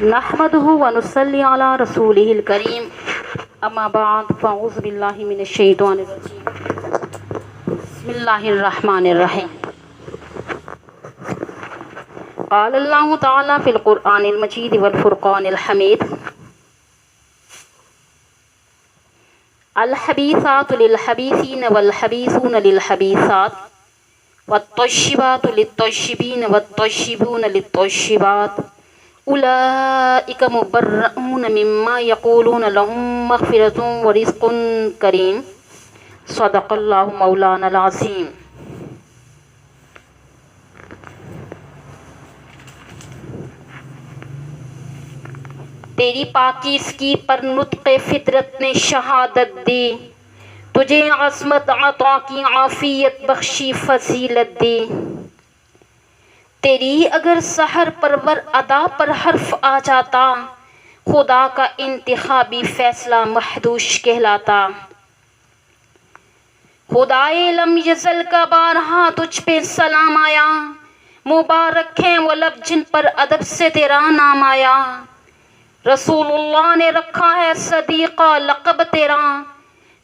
نحمده ونصلي على رسوله الكريم اما بعد فاعوذ بالله من الشيطان الرجيم بسم الله الرحمن الرحيم قال الله تعالى في القرآن المجيد والفرقان الحميد الحبيثات للحبيثين والحبيثون للحبيثات والطيبات للطيبين والطيبون للطيبات اولئک مبرؤون مما یقولون لهم مغفرۃ ورزق کریم صدق اللہ مولانا العظیم۔ تیری پاکیزگی پر نطق فطرت نے شہادت دی، تجھے عظمت عطا کی عافیت بخشی فضیلت دی۔ تیری اگر سحر پرور ادا پر حرف آ جاتا، خدا کا انتخابی فیصلہ محدوش کہلاتا۔ خدائے لم یزل کا بارہا تجھ پہ سلام آیا، مبارک ہیں وہ لب جن پر ادب سے تیرا نام آیا۔ رسول اللہ نے رکھا ہے صدیقہ لقب تیرا،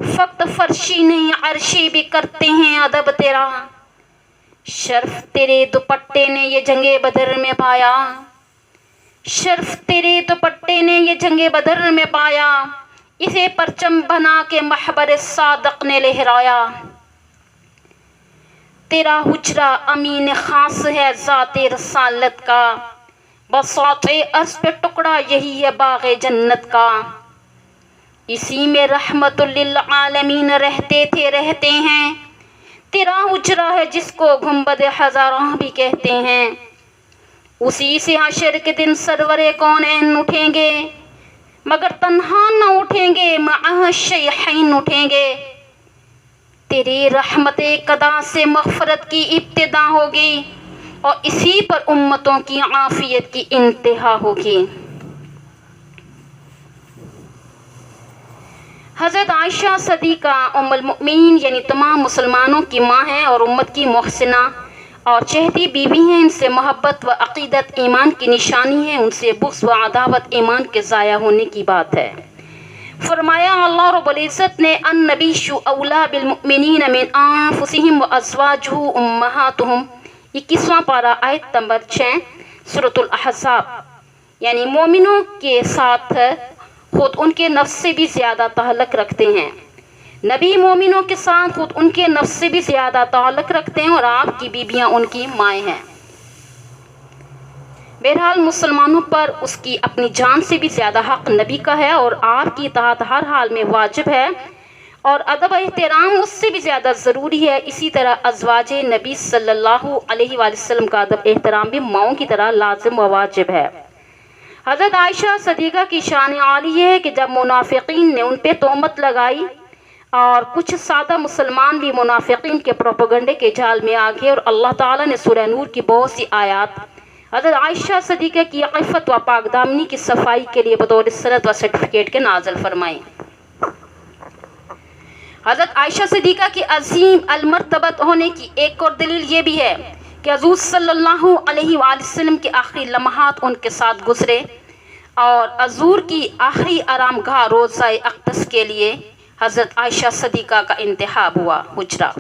فقط فرشی نہیں عرشی بھی کرتے ہیں ادب تیرا۔ شرف تیرے دوپٹے نے یہ جنگ بدر میں پایا، شرف تیرے دوپٹے نے یہ جنگ بدر میں پایا، اسے پرچم بنا کے محبر صادق نے لہرایا۔ تیرا حجرہ امین خاص ہے ذات رسالت کا، بساط عرض پہ ٹکڑا یہی ہے باغ جنت کا۔ اسی میں رحمت للعالمین رہتے تھے رہتے ہیں، تیرا حجرہ ہے جس کو گنبد ہزاراں بھی کہتے ہیں۔ اسی سے حشر کے دن سرور کونین اٹھیں گے، مگر تنہا نہ اٹھیں گے، معہ شیخین اٹھیں گے۔ تیری رحمت قدا سے مغفرت کی ابتدا ہوگی، اور اسی پر امتوں کی عافیت کی انتہا ہوگی۔ حضرت عائشہ صدیقہ ام المؤمنین یعنی تمام مسلمانوں کی ماں ہیں اور امت کی محسنہ اور چہتی بیوی ہیں۔ ان سے محبت و عقیدت ایمان کی نشانی ہے، ان سے بغض و عداوت ایمان کے ضائع ہونے کی بات ہے۔ فرمایا اللہ رب العزت نے النبی اولیٰ بالمؤمنین من انفسہم وازواجہ امہاتہم، 21واں پارہ آیت نمبر 6 سورۃ الاحزاب، یعنی مومنوں کے ساتھ خود ان کے نفس سے بھی زیادہ تعلق رکھتے ہیں۔ نبی مومنوں کے ساتھ خود ان کے نفس سے بھی زیادہ تعلق رکھتے ہیں، اور آپ کی بیویاں ان کی مائیں ہیں۔ بہرحال مسلمانوں پر اس کی اپنی جان سے بھی زیادہ حق نبی کا ہے، اور آپ کی اطاعت ہر حال میں واجب ہے، اور ادب احترام اس سے بھی زیادہ ضروری ہے۔ اسی طرح ازواج نبی صلی اللہ علیہ وآلہ وسلم کا ادب احترام بھی ماؤں کی طرح لازم و واجب ہے۔ حضرت عائشہ صدیقہ کی شان عالی یہ ہے کہ جب منافقین نے ان پہ تہمت لگائی اور کچھ سادہ مسلمان بھی منافقین کے پروپیگنڈے کے جال میں آ گئے، اور اللہ تعالیٰ نے سورہ نور کی بہت سی آیات حضرت عائشہ صدیقہ کی عفت و پاک دامنی کی صفائی کے لیے بطور سند و سرٹیفکیٹ کے نازل فرمائیں۔ حضرت عائشہ صدیقہ کی عظیم المرتبت ہونے کی ایک اور دلیل یہ بھی ہے کہ حضور صلی اللہ علیہ وآلہ وسلم کے آخری لمحات ان کے ساتھ گزرے، اور حضور کی آخری آرام گاہ روضہ اقدس کے لیے حضرت عائشہ صدیقہ کا انتخاب ہوا حجرہ۔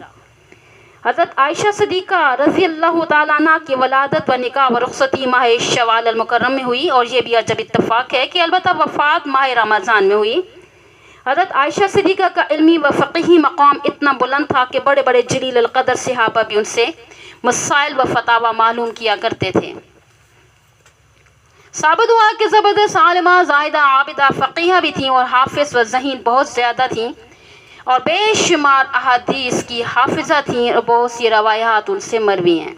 حضرت عائشہ صدیقہ رضی اللہ تعالیٰ عنہ کی ولادت و نکاح و رخصتی ماہ شوال المکرم میں ہوئی، اور یہ بھی عجب اتفاق ہے کہ البتہ وفات ماہ رمضان میں ہوئی۔ حضرت عائشہ صدیقہ کا علمی و فقہی مقام اتنا بلند تھا کہ بڑے بڑے جلیل القدر صحابہ بھی ان سے مسائل و فتاوی معلوم کیا کرتے تھے۔ ثابت ہوا کہ زبردست عالمہ، زاہدہ، عابدہ، فقیہ بھی تھیں، اور حافظ و ذہین بہت زیادہ تھیں، اور بے شمار احادیث کی حافظہ تھیں، اور بہت سی روایات ان سے مروی ہیں۔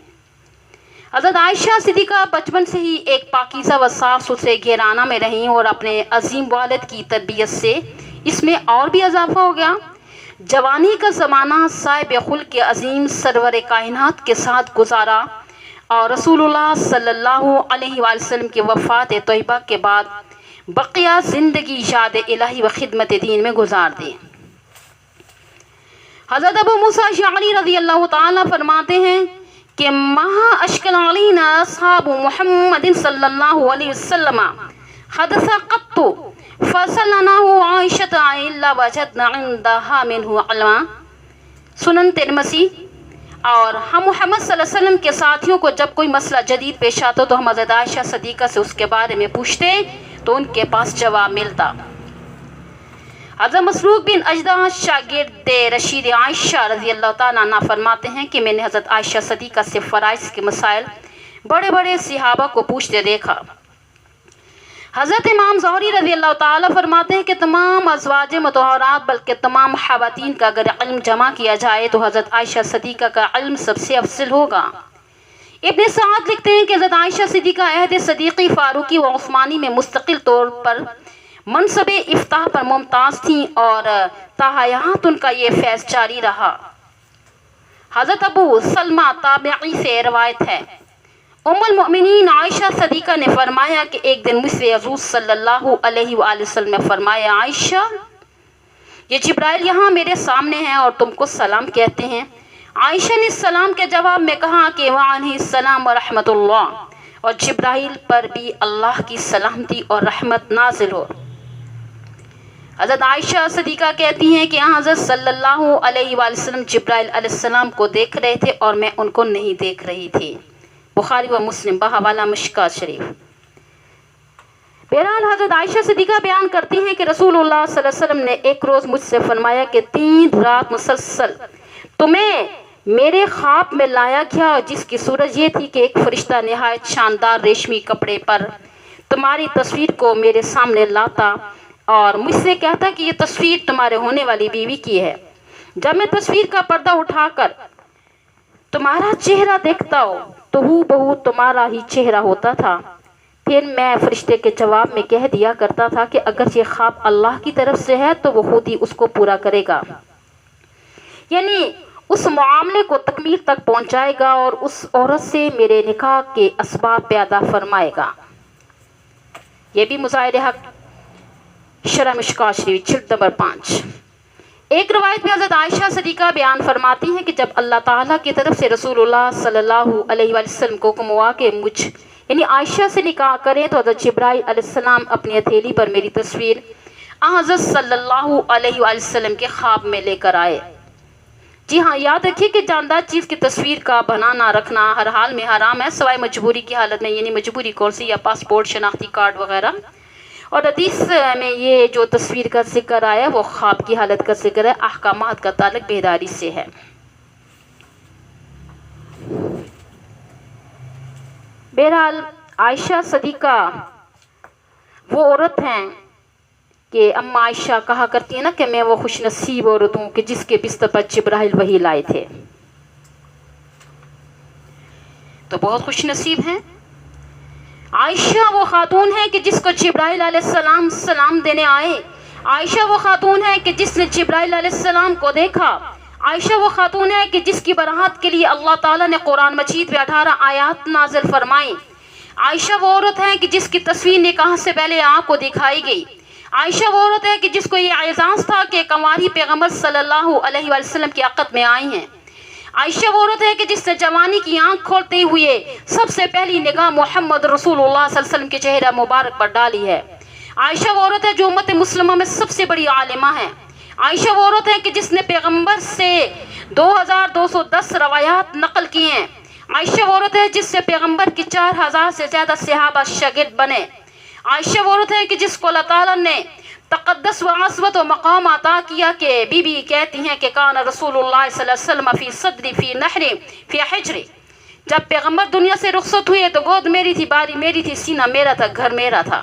حضرت عائشہ صدیقہ بچپن سے ہی ایک پاکیزہ و صاف ستھرے گھرانہ میں رہیں، اور اپنے عظیم والد کی تربیت سے اس میں اور بھی اضافہ ہو گیا۔ جوانی کا زمانہ صاحب خلق عظیم سرور کائنات کے ساتھ گزارا، اور رسول اللہ صلی اللہ علیہ وآلہ وسلم کی وفات طیبہ کے بعد بقیہ زندگی یاد الہی و خدمت دین میں گزار دی۔ حضرت ابو موسیٰ اشعری رضی اللہ تعالیٰ فرماتے ہیں کہ مہا اشکل علینا اصحاب محمد صلی اللہ علیہ وسلم حدث قط فسلناه عائشة إلا وجدنا عندها منه علما۔ سنن ترمذی۔ اور ہم محمد صلی اللہ علیہ وسلم کے ساتھیوں کو جب کوئی مسئلہ جدید پیش آتا تو ہم حضرت عائشہ صدیقہ سے اس کے بارے میں پوچھتے تو ان کے پاس جواب ملتا۔ حضرت مسروق بن اجدع شاگرد رشید عائشہ رضی اللہ تعالیٰ عنہ فرماتے ہیں کہ میں نے حضرت عائشہ صدیقہ سے فرائض کے مسائل بڑے بڑے صحابہ کو پوچھتے دیکھا۔ حضرت امام زہری رضی اللہ تعالیٰ فرماتے ہیں کہ تمام ازواج مطہرات بلکہ تمام خواتین کا اگر علم جمع کیا جائے تو حضرت عائشہ صدیقہ کا علم سب سے افضل ہوگا۔ ابن سعد لکھتے ہیں کہ حضرت عائشہ صدیقہ عہد صدیقی، فاروقی و عثمانی میں مستقل طور پر منصب افتاح پر ممتاز تھیں اور تا حیات ان کا یہ فیض جاری رہا۔ حضرت ابو سلمہ تابعی سے روایت ہے، ام المؤمنین عائشہ صدیقہ نے فرمایا کہ ایک دن مجھ سے حضور صلی اللہ علیہ وآلہ وسلم نے فرمایا، عائشہ یہ جبرائیل یہاں میرے سامنے ہیں اور تم کو سلام کہتے ہیں۔ عائشہ نے سلام کے جواب میں کہا کہ وعلیہ السلام ورحمۃ اللہ، اور جبرائیل پر بھی اللہ کی سلامتی اور رحمت نازل ہو۔ حضرت عائشہ صدیقہ کہتی ہیں کہ حضرت صلی اللہ علیہ وآلہ وسلم جبرائیل علیہ السلام کو دیکھ رہے تھے اور میں ان کو نہیں دیکھ رہی تھی۔ بخاری و مسلم بحوالہ مشکات شریف۔ بہرحال حضرت عائشہ صدیقہ بیان کرتی ہیں کہ رسول اللہ صلی اللہ علیہ وسلم نے ایک روز مجھ سے فرمایا کہ 3 رات مسلسل تمہیں میرے خواب میں لایا گیا، جس کی صورت یہ تھی کہ ایک فرشتہ نہایت شاندار ریشمی کپڑے پر تمہاری تصویر کو میرے سامنے لاتا اور مجھ سے کہتا کہ یہ تصویر تمہارے ہونے والی بیوی کی ہے۔ جب میں تصویر کا پردہ اٹھا کر تمہارا چہرہ دیکھتا ہو تو ہو بہو تمہارا ہی چہرہ ہوتا تھا۔ پھر میں فرشتے کے جواب میں کہہ دیا کرتا تھا کہ اگر یہ خواب اللہ کی طرف سے ہے تو وہ خود ہی اس کو پورا کرے گا، یعنی اس معاملے کو تکمیل تک پہنچائے گا اور اس عورت سے میرے نکاح کے اسباب پیدا فرمائے گا۔ یہ بھی مظاہر حق شرح مشکات شریف جلد نمبر 5۔ ایک روایت میں حضرت عائشہ صدیقہ بیان فرماتی ہیں کہ جب اللہ تعالیٰ کی طرف سے رسول اللہ صلی اللہ علیہ وآلہ وسلم کو حکم ہوا کہ مجھ یعنی عائشہ سے نکاح کریں تو حضرت جبرائیل علیہ السلام اپنی ہتھیلی پر میری تصویر حضرت صلی اللہ علیہ وآلہ وسلم کے خواب میں لے کر آئے۔ جی ہاں، یاد رکھیے کہ جاندار چیز کی تصویر کا بنانا رکھنا ہر حال میں حرام ہے سوائے مجبوری کی حالت میں، یعنی مجبوری کون سی، یا پاسپورٹ، شناختی کارڈ وغیرہ۔ اور حدیث میں یہ جو تصویر کا ذکر آیا وہ خواب کی حالت کا ذکر ہے، احکامات کا تعلق بیداری سے ہے۔ بہرحال عائشہ صدیقہ وہ عورت ہیں کہ اما عائشہ کہا کرتی ہے نا کہ میں وہ خوش نصیب عورت ہوں کہ جس کے بستر پر جبرائیل وحی لائے تھے، تو بہت خوش نصیب ہیں۔ عائشہ وہ خاتون ہے کہ جس کو جبرائیل علیہ السلام سلام دینے آئے، عائشہ وہ خاتون ہے کہ جس نے جبرائیل علیہ السلام کو دیکھا، عائشہ وہ خاتون ہے کہ جس کی برات کے لیے اللہ تعالیٰ نے قرآن مجید میں 18 آیات نازل فرمائیں، عائشہ وہ عورت ہے کہ جس کی تصویر نکاح سے پہلے آپ کو دکھائی گئی، عائشہ وہ عورت ہے کہ جس کو یہ اعزاز تھا کہ کنواری پیغمبر صلی اللہ علیہ وآلہ وسلم کی عقد میں آئی ہیں، عائشہ وہ عورت ہے کہ جس نے جوانی کی آنکھ کھولتے ہوئے سب سے پہلی نگاہ محمد رسول اللہ صلی اللہ علیہ وسلم کے چہرہ مبارک پر ڈالی ہے، عائشہ وہ عورت ہے جو امت مسلمہ میں سب سے بڑی عالمہ ہے، عائشہ وہ عورت ہے کہ جس نے پیغمبر سے 2210 روایات نقل کی ہیں، عائشہ وہ عورت ہے جس سے پیغمبر کی 4000 سے زیادہ صحابہ شاگرد بنے، عائشہ وہ عورت ہے کہ جس کو اللہ تعالیٰ نے تقدس و عصمت و مقام عطا کیا کہ بی بی کہتی ہیں کہ کان رسول اللہ صلی اللہ علیہ وسلم فی صدری فی نحری فی حجری، جب پیغمبر دنیا سے رخصت ہوئے تو گود میری تھی، باری میری تھی، سینہ میرا تھا، گھر میرا تھا۔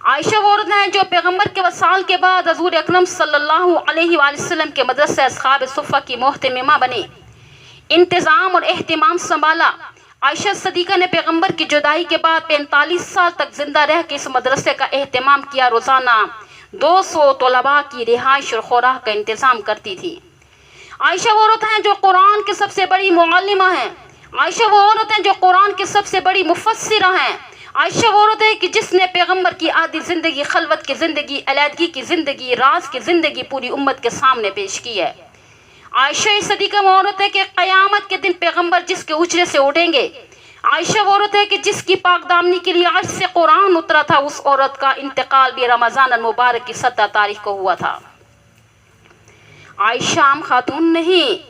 عائشہ وہ عورت ہیں جو پیغمبر کے وصال کے بعد حضور اکرم صلی اللہ علیہ وآلہ وسلم کے مدرسہ اصحاب صفہ کی محتممہ بنی، انتظام اور اہتمام سنبھالا۔ عائشہ صدیقہ نے پیغمبر کی جدائی کے بعد 45 سال تک زندہ رہ کے اس مدرسے کا اہتمام کیا، روزانہ 200 طلباء کی رہائش اور خوراک کا انتظام کرتی تھی۔ عائشہ وہ عورت ہیں جو قرآن کی سب سے بڑی معلمہ ہیں، عائشہ وہ عورت ہیں جو قرآن کی سب سے بڑی مفسرہ ہیں، عائشہ وہ عورت ہے کہ جس نے پیغمبر کی عادی زندگی، خلوت کی زندگی، علیحدگی کی زندگی، راز کی زندگی پوری امت کے سامنے پیش کی ہے۔ عائشہ صدیقہ وہ عورت ہے کہ قیامت کے دن پیغمبر جس کے حجرے سے اٹھیں گے، عائشہ وہ عورت ہے کہ جس کی پاک دامنی کے لیے عرش سے قرآن اترا تھا، اس عورت کا انتقال بھی رمضان المبارک کی 17 تاریخ کو ہوا تھا۔ عائشہ عام خاتون نہیں،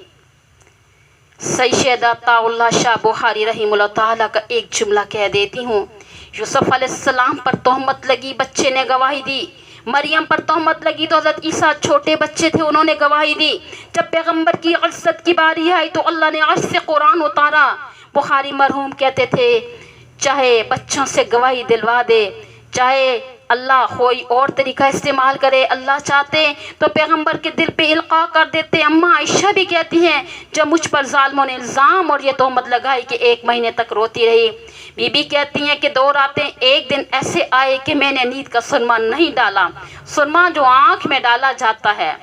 سیدہ عطا اللہ شاہ بخاری رحمہ اللہ تعالیٰ کا ایک جملہ کہہ دیتی ہوں۔ یوسف علیہ السلام پر تہمت لگی، بچے نے گواہی دی۔ مریم پر تہمت لگی تو حضرت عیسیٰ چھوٹے بچے تھے، انہوں نے گواہی دی۔ جب پیغمبر کی عزت کی باری آئی تو اللہ نے عرش سے قرآن اتارا۔ بخاری مرحوم کہتے تھے چاہے بچوں سے گواہی دلوا دے، چاہے اللہ کوئی اور طریقہ استعمال کرے، اللہ چاہتے تو پیغمبر کے دل پہ القاء کر دیتے۔ اماں عائشہ بھی کہتی ہیں جب مجھ پر ظالموں نے الزام اور یہ تہمت لگائی کہ 1 مہینے تک روتی رہی۔ بی بی کہتی ہیں کہ 2 راتیں ایک دن ایسے آئے کہ میں نے نیند کا سرما نہیں ڈالا۔ سرما جو آنکھ میں ڈالا جاتا ہے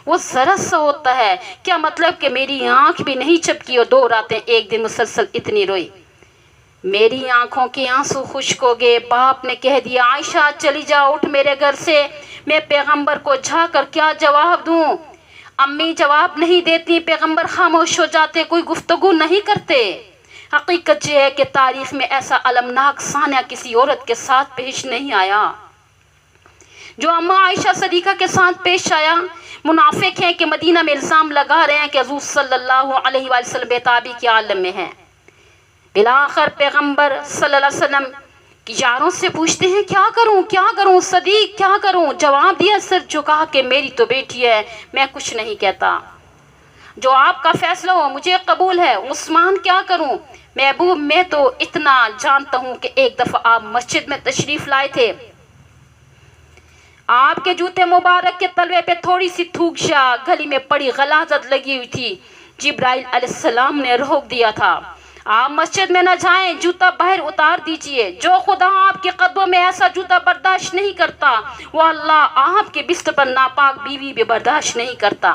وہ ذرا سا ہوتا ہے، کیا مطلب کہ میری آنکھ بھی نہیں چپکی اور 2 راتیں ایک دن مسلسل اتنی روئی۔ میری آنکھوں کے آنسو خشک ہو گئے۔ باپ نے کہہ دیا عائشہ چلی جا، اٹھ میرے گھر سے، میں پیغمبر کو جا کر کیا جواب دوں؟ امی جواب نہیں دیتی، پیغمبر خاموش ہو جاتے، کوئی گفتگو نہیں کرتے۔ حقیقت یہ ہے کہ تاریخ میں ایسا المناک صحنہ کسی عورت کے ساتھ پیش نہیں آیا جو اماں عائشہ صدیقہ کے ساتھ پیش آیا۔ منافق ہیں کہ مدینہ میں الزام لگا رہے ہیں کہ حضور صلی اللہ علیہ وآلہ وسلم بے-تابی کے عالم میں ہیں۔ بلاخر پیغمبر صلی اللہ علیہ وسلم کی یاروں سے پوچھتے ہیں کیا کروں صدیق کیا کروں؟ جواب دیا سر جھکا کہ میری تو بیٹی ہے، میں کچھ نہیں کہتا، جو آپ کا فیصلہ ہو مجھے قبول ہے۔ عثمان کیا کروں؟ محبوب میں تو اتنا جانتا ہوں کہ ایک دفعہ آپ مسجد میں تشریف لائے تھے، آپ کے جوتے مبارک کے تلوے پہ تھوڑی سی تھوک شا گلی میں پڑی غلاظت لگی ہوئی تھی، جبرائیل علیہ السلام نے روک دیا تھا آپ مسجد میں نہ جائیں، جوتا باہر اتار دیجئے۔ جو خدا آپ کے قدموں میں ایسا جوتا برداشت نہیں کرتا وہ اللہ آپ کے بستر پر ناپاک بیوی بھی برداشت نہیں کرتا۔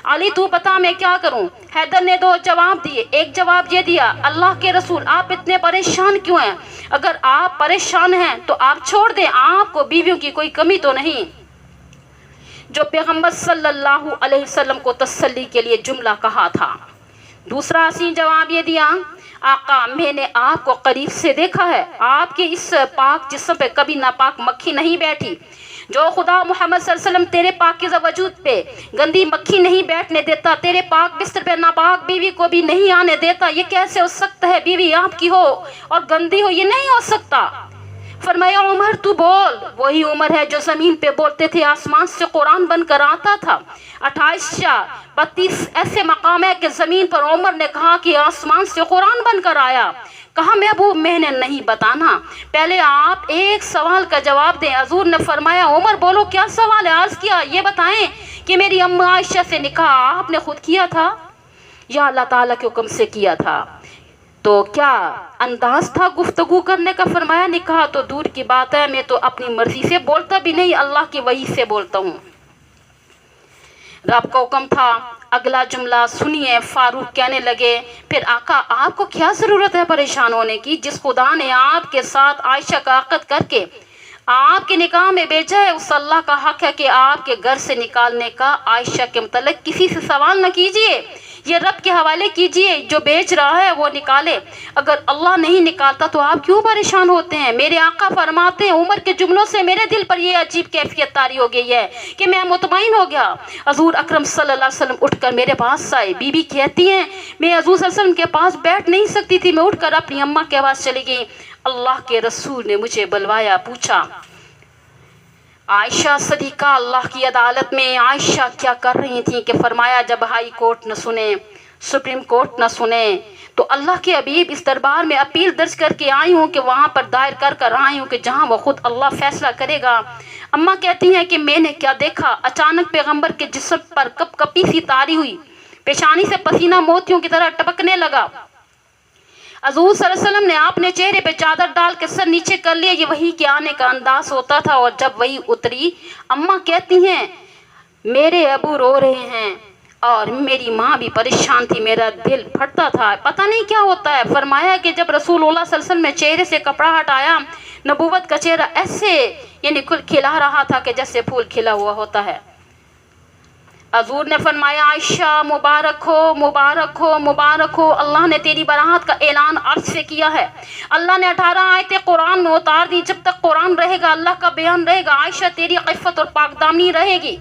علی تو بتا میں کیا کروں؟ حیدر نے 2 جواب دیے۔ ایک جواب یہ دیا اللہ کے رسول آپ اتنے پریشان کیوں ہیں؟ اگر آپ پریشان ہیں تو آپ چھوڑ دیں، آپ کو بیویوں کی کوئی کمی تو نہیں، جو پیغمبر صلی اللہ علیہ وسلم کو تسلی کے لیے جملہ کہا تھا۔ دوسرا حسین جواب یہ دیا آقا میں نے آپ کو قریب سے دیکھا ہے، آپ کے اس پاک جسم پہ کبھی ناپاک مکھی نہیں بیٹھی، جو خدا محمد صلی اللہ علیہ وسلم تیرے پاکیزہ وجود پہ گندی مکھی نہیں بیٹھنے دیتا، تیرے پاک بستر پہ ناپاک بیوی کو بھی نہیں آنے دیتا۔ یہ کیسے ہو سکتا ہے؟ بیوی آپ کی ہو اور گندی ہو، یہ نہیں ہو سکتا۔ فرمایا عمر تو بول، وہی عمر ہے جو زمین پہ بولتے تھے، آسمان سے قرآن بن کر آتا تھا۔ 28-32 ایسے مقام ہے کہ زمین پر عمر نے کہا کہ آسمان سے قرآن بن کر آیا۔ کہا محبوب میں نے نہیں بتانا، پہلے آپ ایک سوال کا جواب دیں۔ حضور نے فرمایا عمر بولو کیا سوال ہے؟ عرض کیا یہ بتائیں کہ میری اماں عائشہ سے نکاح آپ نے خود کیا تھا یا اللہ تعالیٰ کے حکم سے کیا تھا؟ تو کیا انداز تھا گفتگو کرنے کا؟ فرمایا نکاح تو دور کی بات ہے، میں تو اپنی مرضی سے بولتا بھی نہیں، اللہ کی وحی سے بولتا ہوں۔ رب کا حکم تھا۔ اگلا جملہ سنیے، فاروق کہنے لگے پھر آقا آپ کو کیا ضرورت ہے پریشان ہونے کی؟ جس خدا نے آپ کے ساتھ عائشہ کا عقد کر کے آپ کے نکاح میں بھیجا ہے، اس اللہ کا حق ہے کہ آپ کے گھر سے نکالنے کا عائشہ کے متعلق کسی سے سوال نہ کیجیے، یہ رب کے حوالے کیجیے، جو بیچ رہا ہے وہ نکالے، اگر اللہ نہیں نکالتا تو آپ کیوں پریشان ہوتے ہیں؟ میرے آقا فرماتے ہیں عمر کے جملوں سے میرے دل پر یہ عجیب کیفیت طاری ہو گئی ہے کہ میں مطمئن ہو گیا۔ حضور اکرم صلی اللہ علیہ وسلم اٹھ کر میرے پاس آئے۔ بی بی کہتی ہیں میں حضور صلی اللہ علیہ وسلم کے پاس بیٹھ نہیں سکتی تھی، میں اٹھ کر اپنی اماں کے پاس چلی گئی۔ اللہ کے رسول نے مجھے بلوایا، پوچھا عائشہ صدیقہ اللہ کی عدالت میں عائشہ کیا کر رہی تھیں؟ کہ فرمایا جب ہائی کورٹ نہ سنے، سپریم کورٹ نہ سنے تو اللہ کے حبیب اس دربار میں اپیل درج کر کے آئی ہوں کہ وہاں پر دائر کر آئی ہوں کہ جہاں وہ خود اللہ فیصلہ کرے گا۔ اماں کہتی ہیں کہ میں نے کیا دیکھا، اچانک پیغمبر کے جسم پر کپ کپی سی طاری ہوئی، پیشانی سے پسینہ موتیوں کی طرح ٹپکنے لگا۔ حضور صلی اللہ علیہ وسلم نے اپنے چہرے پہ چادر ڈال کے سر نیچے کر لیا، یہ وحی کے آنے کا انداز ہوتا تھا۔ اور جب وحی اتری اماں کہتی ہیں میرے ابو رو رہے ہیں اور میری ماں بھی پریشان تھی، میرا دل پھٹتا تھا، پتہ نہیں کیا ہوتا ہے۔ فرمایا کہ جب رسول اللہ صلی اللہ علیہ وسلم نے چہرے سے کپڑا ہٹایا، نبوت کا چہرہ ایسے یعنی کھلا رہا تھا کہ جیسے پھول کھلا ہوا ہوتا ہے۔ حضور نے فرمایا عائشہ مبارک ہو مبارک ہو مبارک ہو، اللہ نے تیری براعت کا اعلان عرش سے کیا ہے۔ اللہ نے 18 آیتیں قرآن میں اتار دی، جب تک قرآن رہے گا اللہ کا بیان رہے گا، عائشہ تیری عفت اور پاک دامنی رہے گی۔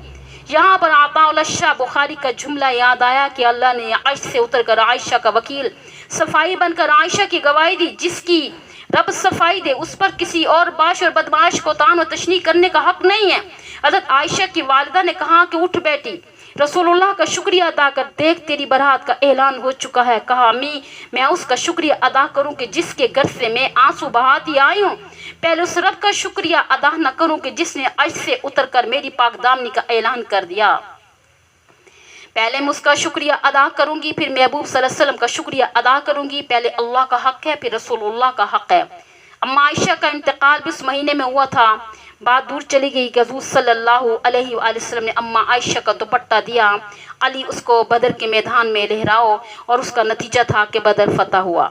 یہاں پر عطاء الشاہ بخاری کا جملہ یاد آیا کہ اللہ نے عرش سے اتر کر عائشہ کا وکیل صفائی بن کر عائشہ کی گواہی دی، جس کی رب صفائی دے اس پر کسی اور باش اور بدماش کو طعن و تشنیع کرنے کا حق نہیں ہے۔ حضرت عائشہ کی والدہ نے کہا کہ اٹھ بیٹی، رسول اللہ کا شکریہ ادا کر، دیکھ تیری براعت کا اعلان ہو چکا ہے۔ کہا امی میں اس کا شکریہ ادا کروں کہ جس کے گھر سے میں آنسو بہاتی آئی ہوں، پہلے اس رب کا شکریہ ادا نہ کروں کہ جس نے عرش سے اتر کر میری پاک دامنی کا اعلان کر دیا۔ پہلے میں اس کا شکریہ ادا کروں گی، پھر محبوب صلی اللہ علیہ وسلم کا شکریہ ادا کروں گی۔ پہلے اللہ کا حق ہے، پھر رسول اللہ کا حق ہے۔ اما عائشہ کا انتقال بھی اس مہینے میں ہوا تھا۔ بات دور چلی گئی کہ حضور صلی اللہ علیہ وآلہ وسلم نے اما عائشہ کا دوپٹہ دیا، علی اس کو بدر کے میدان میں لہراؤ، اور اس کا نتیجہ تھا کہ بدر فتح ہوا۔